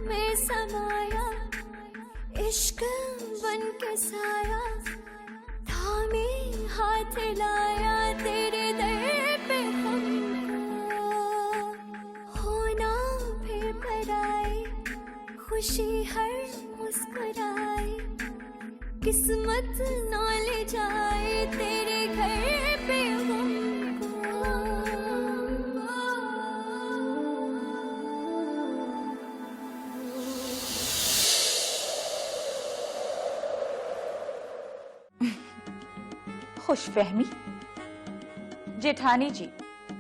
में समाया, इश्क बन के साया, थामे हाथ लाया तेरे दर पे हमको। होना फिर पराए, खुशी हर मुस्कुराए, किस्मत ना ले जाए तेरे घर पे हमको। खुशफहमी? जेठानी जी,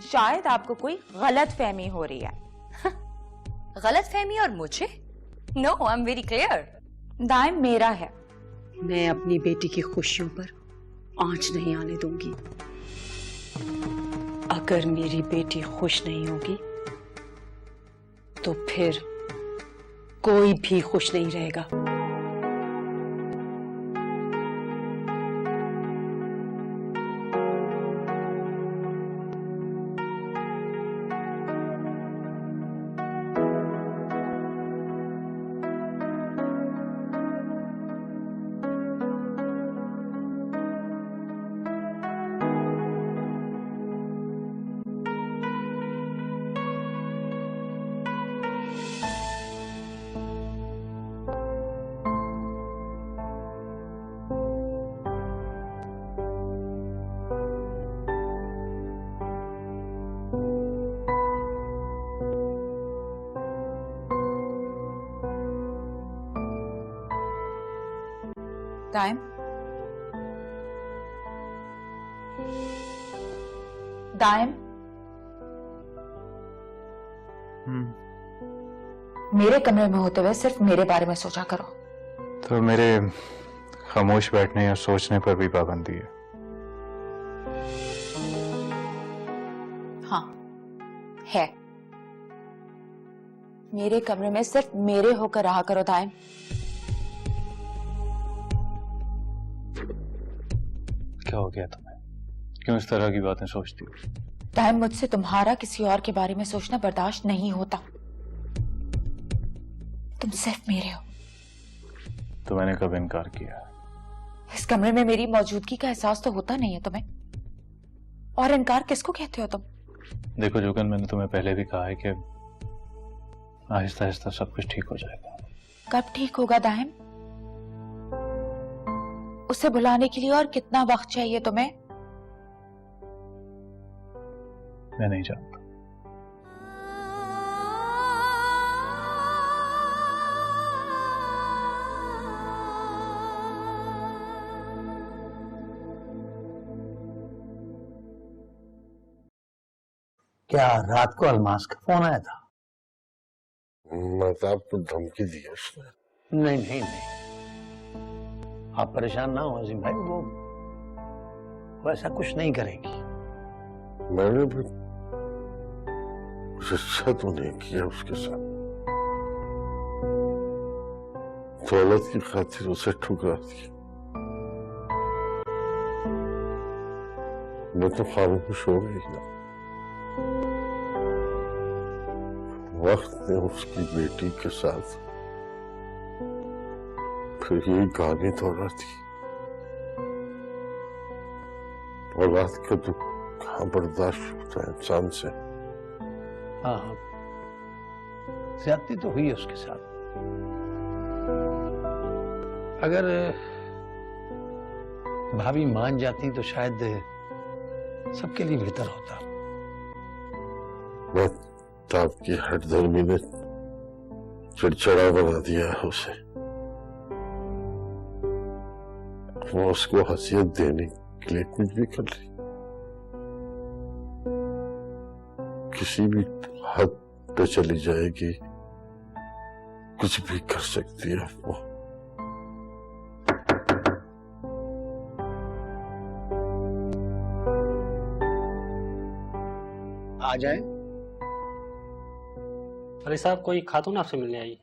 शायद आपको कोई गलत फहमी हो रही है। गलत फहमी और मुझे? No, I am very clear. दाइम मेरा है। मैं अपनी बेटी की खुशियों पर आंच नहीं आने दूंगी। अगर मेरी बेटी खुश नहीं होगी तो फिर कोई भी खुश नहीं रहेगा। दाइम, दाइम, मेरे कमरे में होते हुए सिर्फ मेरे बारे में सोचा करो। तो मेरे खामोश बैठने या सोचने पर भी पाबंदी है? हाँ है। मेरे कमरे में सिर्फ मेरे होकर रहा करो दाइम। क्या हो गया तुम्हें? क्यों इस तरह की बातें सोचती हो? दाइम, मुझसे तुम्हारा किसी और के बारे में सोचना बर्दाश्त नहीं होता। तुम सिर्फ मेरे हो। तो मैंने कब इनकार किया? इस कमरे में मेरी मौजूदगी का एहसास तो होता नहीं है तुम्हें, और इनकार किसको कहते हो तुम? देखो जोगन, मैंने तुम्हें पहले भी कहा है कि आहिस्ता आहिस्ता सब कुछ ठीक हो जाएगा। कब ठीक होगा दाइम? उसे भुलाने के लिए और कितना वक्त चाहिए तुम्हें? मैं नहीं जानता। क्या रात को अलमास का फोन आया था? महताब को धमकी दी है उसने। नहीं नहीं नहीं, आप परेशान ना हो अजीम भाई, वो ऐसा कुछ नहीं करेगी। मैंने भी कुछ अच्छा तो नहीं किया उसके साथ। दौलत की खातिर उसे ठुकरा दिया। मैं तो खामोश हो गई ना। वक्त ने उसकी बेटी के साथ फिर ये गाने दोहरा दी। औलाद का दुख कहाँ बर्दाश्त होता है इंसान से। हाँ हाँ, ज्यादती तो हुई है उसके साथ। अगर भाभी मान जाती तो शायद सबके लिए बेहतर होता। महताब की हठधर्मी ने चिड़चिड़ा बना दिया है उसे। वो उसको हसीयत देने के लिए कुछ भी कर रही, किसी भी हद पे चली जाएगी, कुछ भी कर सकती है वो। आ जाए। अली साहब, कोई खातून आपसे मिलने आई।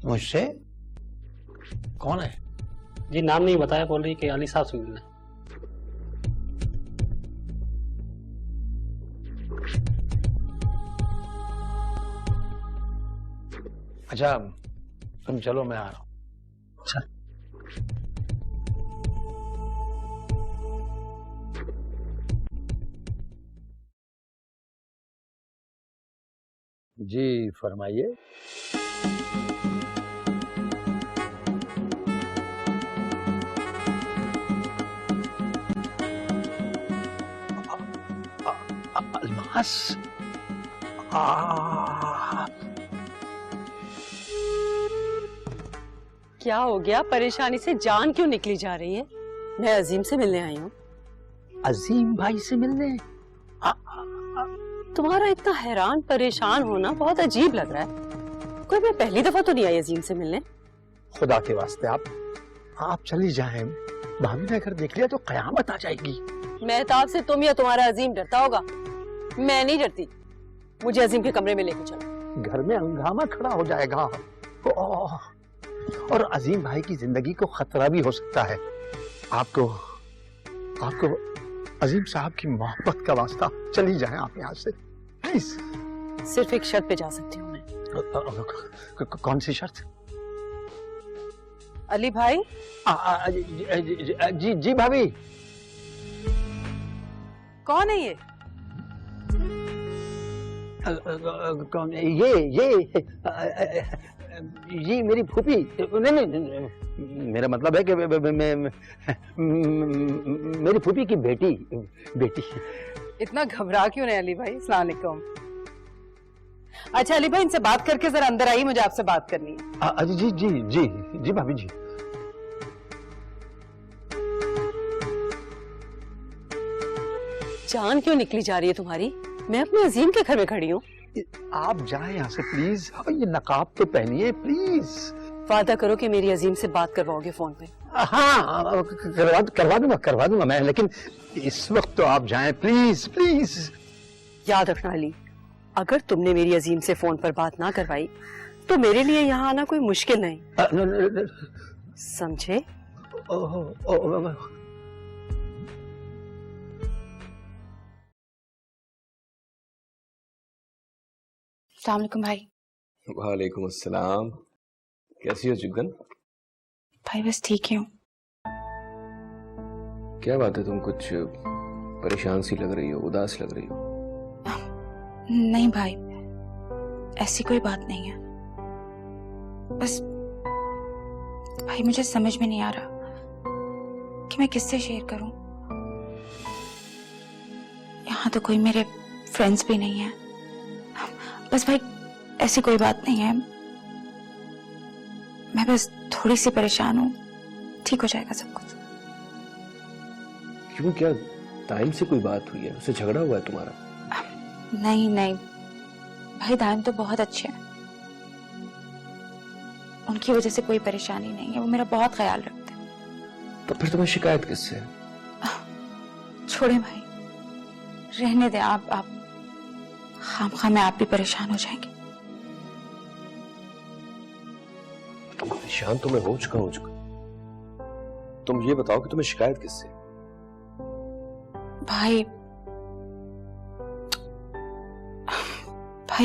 मुझसे? कौन है? जी नाम नहीं बताया, बोल रही कि अली साहब से मिलना है। अच्छा तुम चलो, मैं आ रहा हूं। चल। जी फरमाइए। अल्मास। क्या हो गया? परेशानी से जान क्यों निकली जा रही है? मैं अजीम से मिलने आई हूँ। अजीम भाई से मिलने? तुम्हारा इतना हैरान परेशान होना बहुत अजीब लग रहा है। कोई मैं पहली दफा तो नहीं आई अजीम से मिलने। खुदा के वास्ते आप चली जाएं। भाभी ने अगर देख लिया तो कयामत आ जाएगी। मेहताब से तुम या तुम्हारा अजीम डरता होगा, मैं नहीं डरती। मुझे अजीम के कमरे में लेके चलो। घर में हंगामा खड़ा हो जाएगा और अजीम भाई की जिंदगी को खतरा भी हो सकता है। आपको अजीम साहब की मोहब्बत का वास्ता, चली जाएं आप यहाँ से प्लीज। सिर्फ एक शर्त पे जा सकती हूँ मैं। कौन सी शर्त? अली भाई। जी भाभी। कौन है ये? कौन? ये मेरी फूफी। नहीं, मेरा मतलब है कि मेरी फूफी की बेटी। इतना घबरा क्यों रहे अली भाई? अस्सलाम वालेकुम। अच्छा अली भाई, इनसे बात करके जरा अंदर आइए, मुझे आपसे बात करनी है। जी भाभी जी। जान क्यों निकली जा रही है तुम्हारी? मैं अपने अजीम के घर में खड़ी हूँ। आप जाएं यहाँ से प्लीज। ये नकाब तो पहनिए प्लीज। वादा करो कि मेरी अजीम से बात करवाओगे फोन पे। हाँ करवा दूंगा मैं, लेकिन इस वक्त तो आप जाएं प्लीज। याद रखना अली, अगर तुमने मेरी अजीम से फोन पर बात ना करवाई तो मेरे लिए यहाँ आना कोई मुश्किल नहीं, समझे? अस्सलाम वालेकुम भाई। वालेकुम अस्सलाम। कैसी हो जुगन? भाई बस ठीक ही हूँ। क्या बात है, तुम कुछ परेशान सी लग रही हो, उदास लग रही हो। नहीं भाई, ऐसी कोई बात नहीं है। बस भाई मुझे समझ में नहीं आ रहा कि मैं किससे शेयर करूं। यहाँ तो कोई मेरे फ्रेंड्स भी नहीं है। बस भाई ऐसी कोई बात नहीं है, मैं बस थोड़ी सी परेशान हूँ, ठीक हो जाएगा सब कुछ। क्यों, क्या टाइम से कोई बात हुई है? उससे झगड़ा हुआ है तुम्हारा? नहीं भाई, दायम तो बहुत अच्छे हैं, उनकी वजह से कोई परेशानी नहीं है, वो मेरा बहुत ख्याल रखते हैं। तो फिर तुम्हें शिकायत किससे है? छोड़े भाई, रहने दे। आप खामखा में आप भी परेशान हो जाएंगे। परेशान तो मैं हो चुका। तुम ये बताओ कि तुम्हें शिकायत किससे? भाई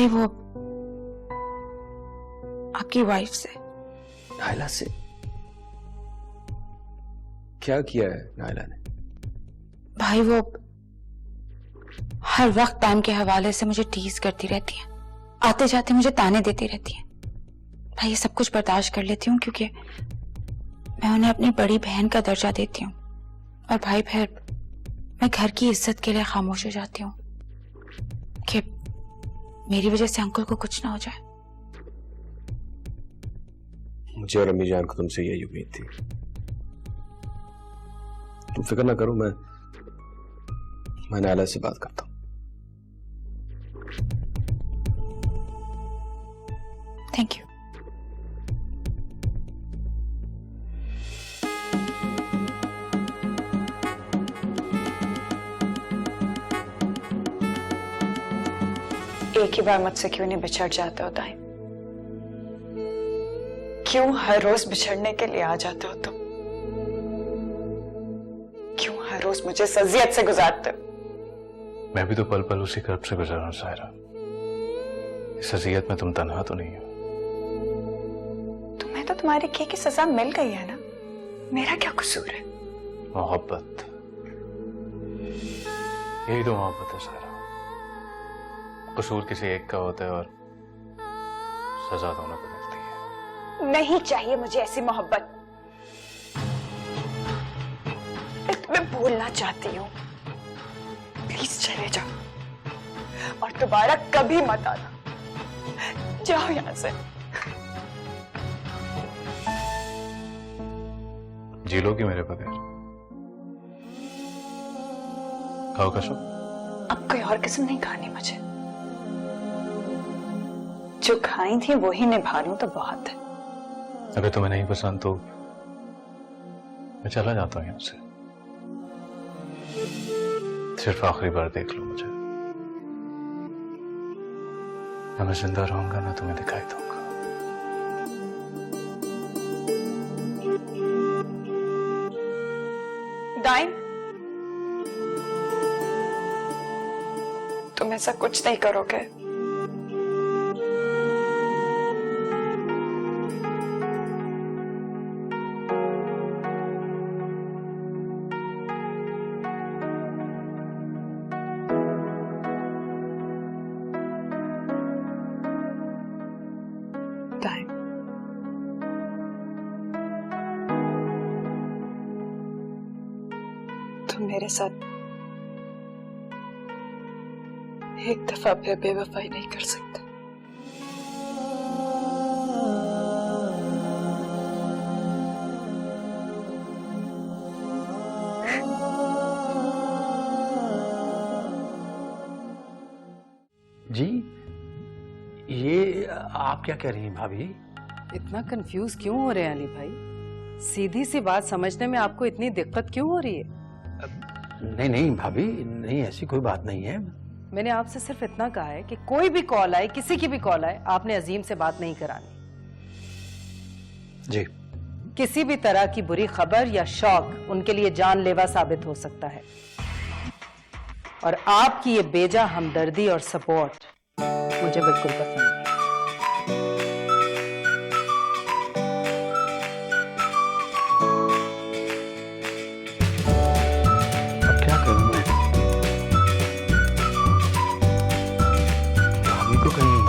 वो आपकी वाइफ से। नायला से? क्या किया है नायला ने? भाई वो हर वक्त टाइम के हवाले से मुझे टीज करती रहती है, आते जाते मुझे ताने देती रहती है। भाई ये सब कुछ बर्दाश्त कर लेती हूँ क्योंकि मैं उन्हें अपनी बड़ी बहन का दर्जा देती हूँ, और भाई फिर मैं घर की इज्जत के लिए खामोश हो जाती हूँ कि मेरी वजह से अंकल को कुछ ना हो जाए। मुझे और अम्मी जान को तुमसे यही उम्मीद थी। तुम फिक्र ना करो, मैं नायला से बात करता हूँ। Thank you. एक ही बार मुझसे क्यों नहीं बिछड़ जाते हो ताई? क्यों हर रोज बिछड़ने के लिए आ जाते हो तुम? क्यों हर रोज मुझे सजियत से गुजारते हो? मैं भी तो पल पल उसी कर्ब से गुजर रहा हूं सायरा। इस अज़ियत में तुम तन्हा तो नहीं हो। तुम्हें तो तुम्हारे किए की सजा मिल गई है ना, मेरा क्या कसूर है? मोहब्बत, यही तो मोहब्बत है सायरा। कसूर किसी एक का होता है और सजा दोनों को मिलती है। नहीं चाहिए मुझे ऐसी मोहब्बत। मैं तुम्हें बोलना चाहती हूँ, प्लीज चले जाओ और दोबारा कभी मत आना। जाओ यहां से। जी लो कि मेरे बगैर खाओ कसम। अब कोई और किस्म नहीं खानी मुझे, जो खाई थी वो ही निभा लूं तो बहुत है। अगर तुम्हें नहीं पसंद तो मैं चला जाता हूं यहां से। सिर्फ आखिरी बार देख लो मुझे, ना मैं जिंदा रहूंगा ना तुम्हें दिखाई दूंगा। दाइन, तुम ऐसा कुछ नहीं करोगे। दाइन, तुम मेरे साथ एक दफा फिर बेवफाई नहीं कर सकते। जी, ये आप क्या कह रही हैं भाभी? इतना कंफ्यूज क्यों हो रहे हैं अली भाई? सीधी सी बात समझने में आपको इतनी दिक्कत क्यों हो रही है? नहीं नहीं भाभी, नहीं ऐसी कोई बात नहीं है। मैंने आपसे सिर्फ इतना कहा है कि कोई भी कॉल आए, किसी की भी कॉल आए, आपने अजीम से बात नहीं करानी। जी। किसी भी तरह की बुरी खबर या शौक उनके लिए जानलेवा साबित हो सकता है, और आपकी ये बेजा हमदर्दी और सपोर्ट मुझे बिल्कुल पसंद नहीं। अब क्या करूं मैं? भाभी को कहीं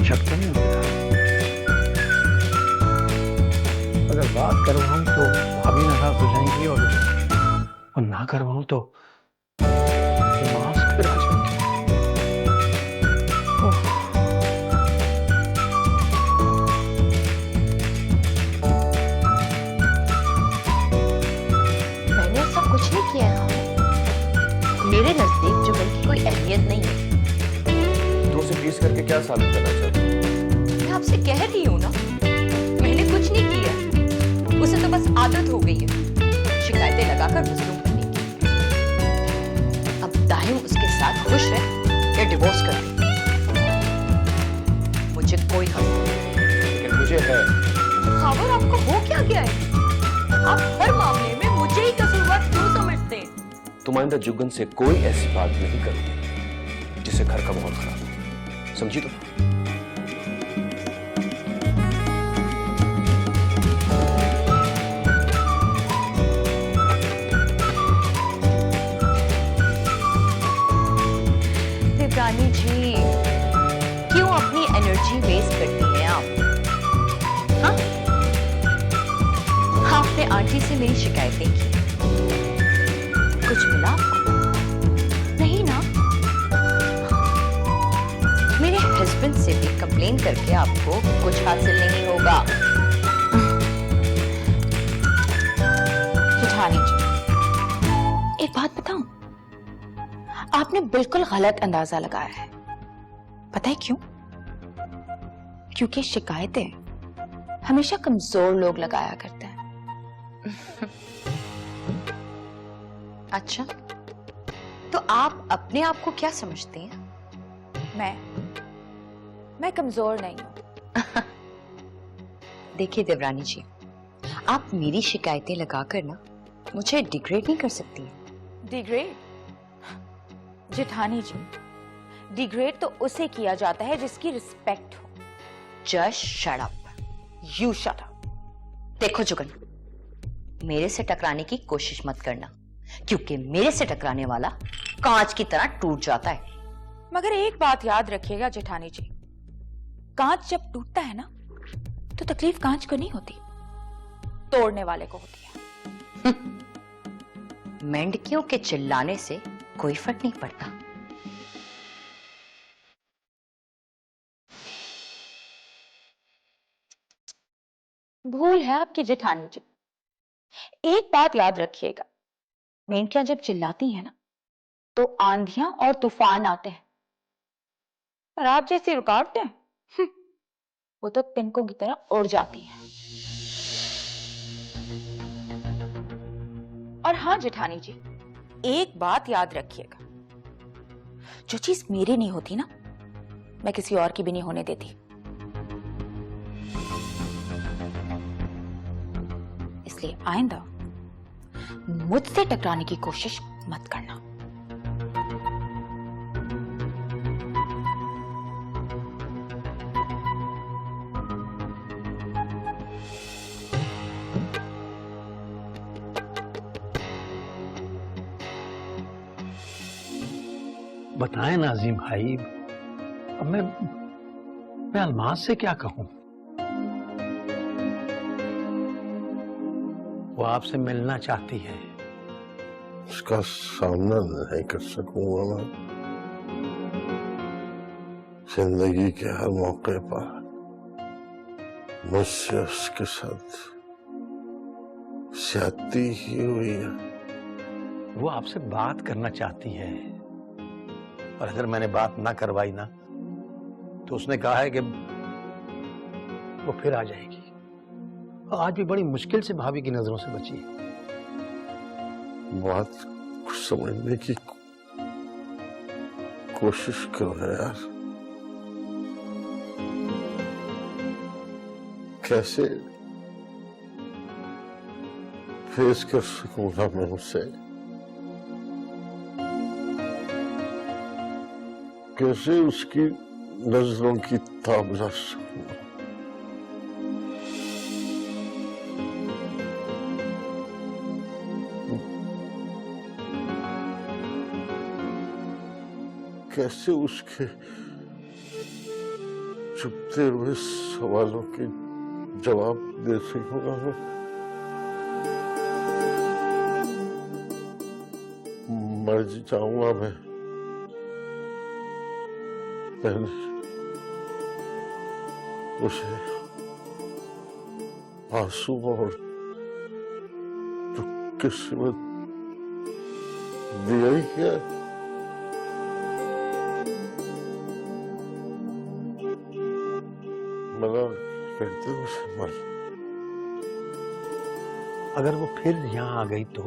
शक तो नहीं होता? अगर बात करवाऊं तो भाभी नाराज हो जाएंगी, और ना करवाऊं तो मास्क फिर आ जाएंगे। मैंने ऐसा कुछ नहीं किया है। मेरे नजदीक जुगल की कोई अहमियत नहीं है। तो उसे प्लीज करके क्या साबित करना चाहते हो? मैं आपसे कह रही हूँ ना, मैंने कुछ नहीं किया। उसे तो बस आदत हो गई है शिकायतें लगाकर मजलूम बनने की। अब दाहिम उसके साथ खुश है या डिवोर्स कर दे, मुझे कोई हक नहीं। लेकिन मुझे है। खबर आपको हो क्या गया है? आप हर मामले में मुझे ही कसूरवार क्यों समझते हैं? तुम आइंदा जुगन से कोई ऐसी बात नहीं करोगे जिससे घर का माहौल खराब हो, समझी? तो देवरानी जी, क्यों अपनी एनर्जी वेस्ट करती हैं आप? हाँ? आपने आंटी से मेरी शिकायतें की, कुछ मिला आपको? नहीं ना? मेरे हस्बैंड से भी कंप्लेन करके आपको कुछ हासिल नहीं होगा। सुधानी जी, एक बात बताऊं, आपने बिल्कुल गलत अंदाजा लगाया है। पता है क्यों? क्योंकि शिकायतें हमेशा कमजोर लोग लगाया करते हैं। अच्छा, तो आप अपने आप को क्या समझते हैं? मैं कमजोर नहीं हूं। देखिए देवरानी जी, आप मेरी शिकायतें लगाकर ना मुझे डिग्रेड नहीं कर सकती हैं। डिग्रेड? जेठानी जी, डिग्रेड तो उसे किया जाता है जिसकी रिस्पेक्ट हो। Just shut up. You shut up. देखो जुगन, मेरे से टकराने की कोशिश मत करना, क्योंकि मेरे से टकराने वाला कांच की तरह टूट जाता है। मगर एक बात याद रखिएगा जेठानी जी, कांच जब टूटता है ना तो तकलीफ कांच को नहीं होती, तोड़ने वाले को होती है। मेंढकियों के चिल्लाने से कोई फर्क नहीं पड़ता। भूल है आपकी जेठानी जी। एक बात याद रखिएगा, मेंढकियां जब चिल्लाती हैं ना तो आंधियां और तूफान आते हैं, और आप जैसी रुकावटें वो तो तिनकों की तरह उड़ जाती हैं। और हाँ जेठानी जी, एक बात याद रखिएगा, जो चीज मेरी नहीं होती ना, मैं किसी और की भी नहीं होने देती। इसलिए आइंदा मुझसे टकराने की कोशिश मत करना। बताएं नाजिम भाई, अब मैं अलमास से क्या कहूं? वो आपसे मिलना चाहती है। उसका सामना नहीं कर सकूंगा मैं। जिंदगी के हर मौके पर मुझसे उसके साथ ज्यादती ही हुई है। वो आपसे बात करना चाहती है, और अगर मैंने बात ना करवाई ना तो उसने कहा है कि वो फिर आ जाएगी। आज भी बड़ी मुश्किल से भाभी की नजरों से बची है। बात समझने की कोशिश करो यार। कैसे फेस कर सकूंगा मैं उसे? कैसे उसकी नजरों की ताब ला सकूंगा? कैसे उसके चुपते हुए सवालों के जवाब दे सकूंगा मैं? मर जाऊंगा मैं पहले उसे आंसू और दुख की सिमत दिया ही क्या? मना करते उसे मर। अगर वो फिर यहाँ आ गई तो